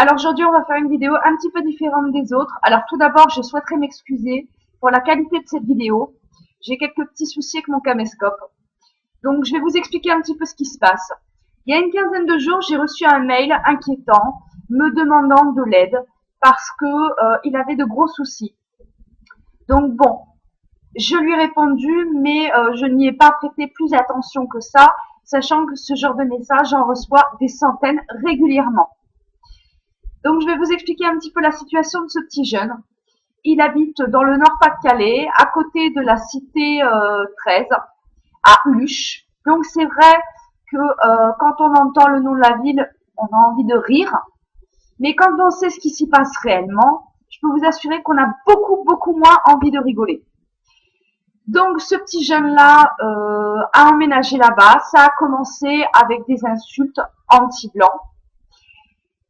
Alors aujourd'hui, on va faire une vidéo un petit peu différente des autres. Alors tout d'abord, je souhaiterais m'excuser pour la qualité de cette vidéo. J'ai quelques petits soucis avec mon caméscope. Donc je vais vous expliquer un petit peu ce qui se passe. Il y a une quinzaine de jours, j'ai reçu un mail inquiétant me demandant de l'aide parce que il avait de gros soucis. Donc bon, je lui ai répondu, mais je n'y ai pas prêté plus attention que ça, sachant que ce genre de message, j'en reçois des centaines régulièrement. Donc, je vais vous expliquer un petit peu la situation de ce petit jeune. Il habite dans le Nord-Pas-de-Calais, à côté de la cité 13, à Uluche. Donc, c'est vrai que quand on entend le nom de la ville, on a envie de rire. Mais quand on sait ce qui s'y passe réellement, je peux vous assurer qu'on a beaucoup moins envie de rigoler. Donc, ce petit jeune-là a emménagé là-bas. Ça a commencé avec des insultes anti-blancs.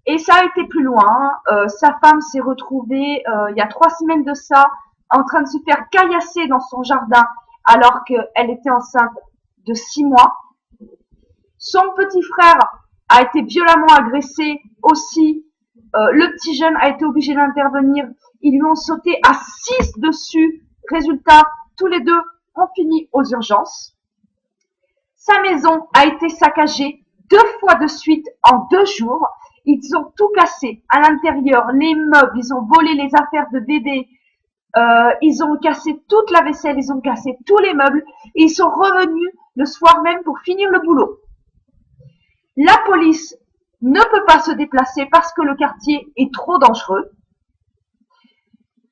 Et ça a été plus loin. Sa femme s'est retrouvée il y a 3 semaines de ça en train de se faire caillasser dans son jardin alors qu'elle était enceinte de 6 mois. Son petit frère a été violemment agressé aussi. Le petit jeune a été obligé d'intervenir. Ils lui ont sauté à 6 dessus. Résultat, tous les deux ont fini aux urgences. Sa maison a été saccagée 2 fois de suite en 2 jours. Ils ont tout cassé à l'intérieur, les meubles, ils ont volé les affaires de bébé, ils ont cassé toute la vaisselle, ils ont cassé tous les meubles et ils sont revenus le soir même pour finir le boulot. La police ne peut pas se déplacer parce que le quartier est trop dangereux.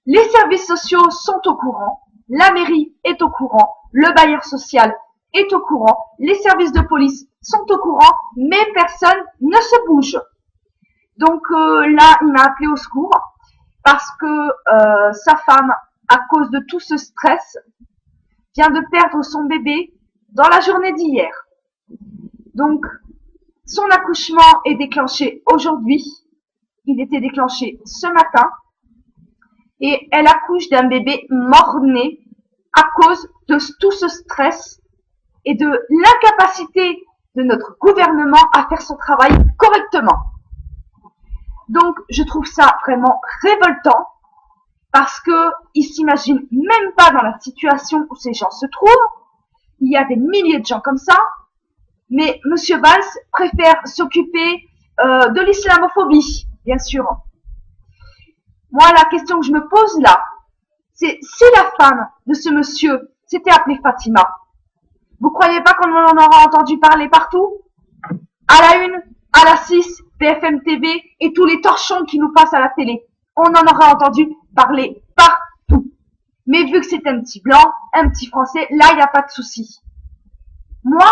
Les services sociaux sont au courant, la mairie est au courant, le bailleur social est au courant, les services de police sont au courant, mais personne ne se bouge. Donc là, il m'a appelé au secours parce que sa femme, à cause de tout ce stress, vient de perdre son bébé dans la journée d'hier. Donc, son accouchement est déclenché aujourd'hui. Il était déclenché ce matin. Et elle accouche d'un bébé mort-né à cause de tout ce stress et de l'incapacité de notre gouvernement à faire son travail correctement. Donc, je trouve ça vraiment révoltant parce que ils s'imaginent même pas dans la situation où ces gens se trouvent. Il y a des milliers de gens comme ça, mais Monsieur Valls préfère s'occuper de l'islamophobie, bien sûr. Moi, la question que je me pose là, c'est si la femme de ce monsieur s'était appelée Fatima, vous croyez pas qu'on en aura entendu parler partout? À la 1, à la 6, BFM TV et tous les torchons qui nous passent à la télé. On en aura entendu parler partout. Mais vu que c'est un petit blanc, un petit français, là, il n'y a pas de souci. Moi,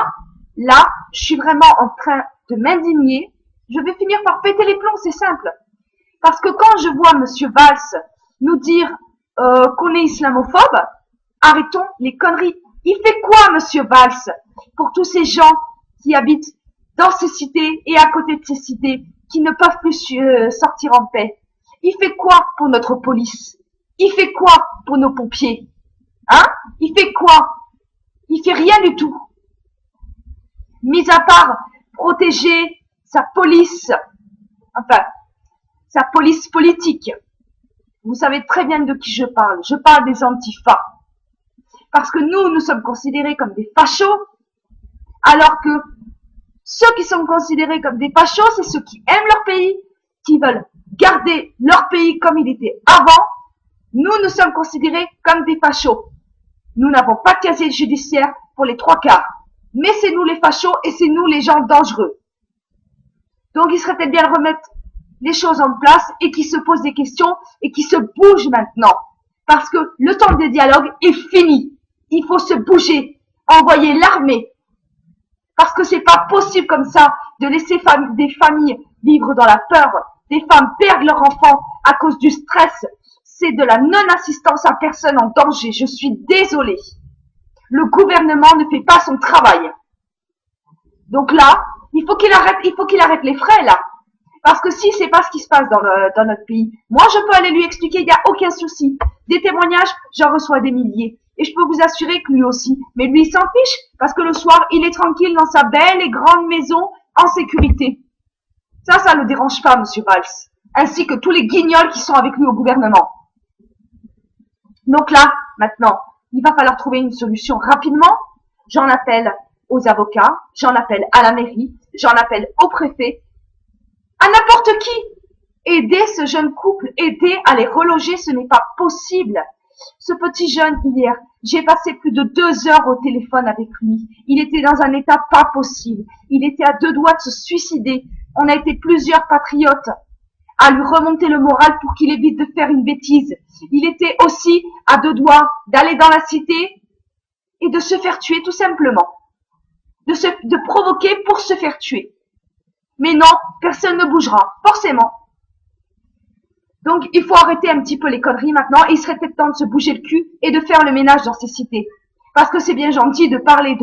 là, je suis vraiment en train de m'indigner. Je vais finir par péter les plombs, c'est simple. Parce que quand je vois Monsieur Valls nous dire qu'on est islamophobe, arrêtons les conneries. Il fait quoi, Monsieur Valls, pour tous ces gens qui habitent dans ces cités et à côté de ces cités qui ne peuvent plus sortir en paix? Il fait quoi pour notre police? Il fait quoi pour nos pompiers? Hein? Il fait quoi? Il fait rien du tout. Mis à part protéger sa police, enfin, sa police politique. Vous savez très bien de qui je parle. Je parle des antifas. Parce que nous sommes considérés comme des fachos, alors que ceux qui sont considérés comme des fachos, c'est ceux qui aiment leur pays, qui veulent garder leur pays comme il était avant. Nous sommes considérés comme des fachos. Nous n'avons pas de casier judiciaire pour les 3/4. Mais c'est nous les fachos et c'est nous les gens dangereux. Donc il serait peut-être bien de remettre les choses en place et qui se posent des questions et qui se bougent maintenant. Parce que le temps des dialogues est fini. Il faut se bouger, envoyer l'armée. Parce que c'est pas possible comme ça de laisser des familles vivre dans la peur. Des femmes perdent leurs enfants à cause du stress. C'est de la non-assistance à personne en danger. Je suis désolée. Le gouvernement ne fait pas son travail. Donc là, il faut qu'il arrête les frais là. Parce que si c'est pas ce qui se passe dans notre pays, moi je peux aller lui expliquer, il n'y a aucun souci. Des témoignages, j'en reçois des milliers. Et je peux vous assurer que lui aussi. Mais lui, il s'en fiche, parce que le soir, il est tranquille dans sa belle et grande maison, en sécurité. Ça le dérange pas, Monsieur Valls. ainsi que tous les guignols qui sont avec lui au gouvernement. Donc là, maintenant, il va falloir trouver une solution rapidement. J'en appelle aux avocats, j'en appelle à la mairie, j'en appelle au préfet, à n'importe qui. Aider ce jeune couple, aider à les reloger, ce n'est pas possible. Ce petit jeune, hier, j'ai passé plus de 2 heures au téléphone avec lui. Il était dans un état pas possible. Il était à 2 doigts de se suicider. On a été plusieurs patriotes à lui remonter le moral pour qu'il évite de faire une bêtise. Il était aussi à 2 doigts d'aller dans la cité et de se faire tuer tout simplement. De provoquer pour se faire tuer. Mais non, personne ne bougera, forcément. Donc, il faut arrêter un petit peu les conneries maintenant. Et il serait peut-être temps de se bouger le cul et de faire le ménage dans ces cités. Parce que c'est bien gentil de parler,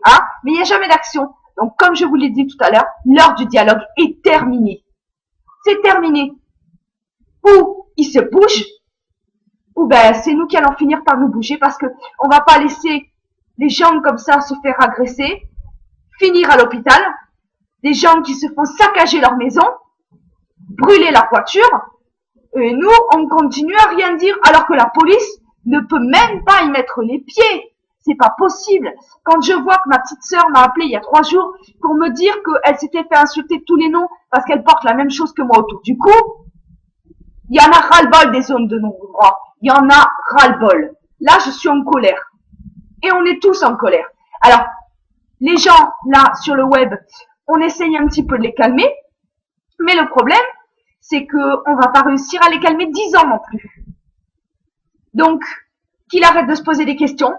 hein, mais il n'y a jamais d'action. Donc, comme je vous l'ai dit tout à l'heure, l'heure du dialogue est terminée. C'est terminé. Ou ils se bougent, ou ben c'est nous qui allons finir par nous bouger parce que on va pas laisser les gens comme ça se faire agresser, finir à l'hôpital, des gens qui se font saccager leur maison, brûler leur voiture, et nous, on continue à rien dire, alors que la police ne peut même pas y mettre les pieds. C'est pas possible. Quand je vois que ma petite sœur m'a appelé il y a 3 jours pour me dire qu'elle s'était fait insulter de tous les noms parce qu'elle porte la même chose que moi autour du cou, il y en a ras-le-bol des zones de non-droit. Il y en a ras-le-bol. Là, je suis en colère. Et on est tous en colère. Alors, les gens, là, sur le web, on essaye un petit peu de les calmer. Mais le problème, c'est qu'on va pas réussir à les calmer 10 ans non plus. Donc, qu'il arrête de se poser des questions,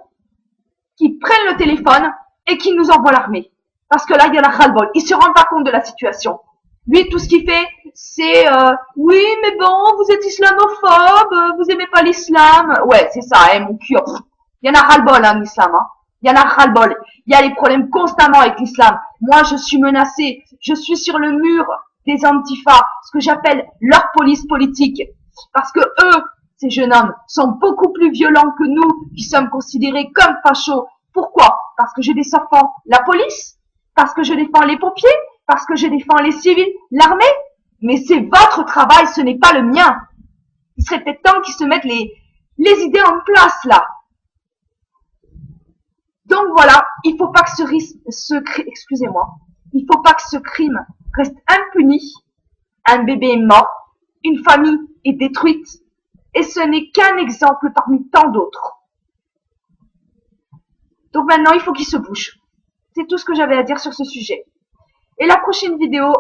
qu'il prenne le téléphone et qu'il nous envoie l'armée. Parce que là, il y en a ras-le-bol. Il se rend pas compte de la situation. Lui, tout ce qu'il fait, c'est oui, mais bon, vous êtes islamophobe, vous aimez pas l'islam. Ouais, c'est ça, hein, mon cul. Il y en a ras-le-bol, hein, l'islam. Hein. Il y en a ras-le-bol. Il y a des problèmes constamment avec l'islam. Moi, je suis menacée. Je suis sur le mur des antifas, ce que j'appelle leur police politique. Parce que eux, ces jeunes hommes, sont beaucoup plus violents que nous, qui sommes considérés comme fachos. Pourquoi? Parce que je défends la police? Parce que je défends les pompiers? Parce que je défends les civils, l'armée? Mais c'est votre travail, ce n'est pas le mien. Il serait peut-être temps qu'ils se mettent les idées en place, là. Donc voilà, il faut pas que il faut pas que ce crime reste impuni. Un bébé est mort, une famille est détruite, et ce n'est qu'un exemple parmi tant d'autres. Donc maintenant, il faut qu'il se bouge. C'est tout ce que j'avais à dire sur ce sujet. Et la prochaine vidéo,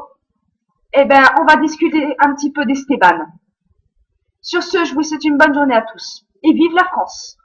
eh ben, on va discuter un petit peu d'Esteban. Sur ce, je vous souhaite une bonne journée à tous. Et vive la France!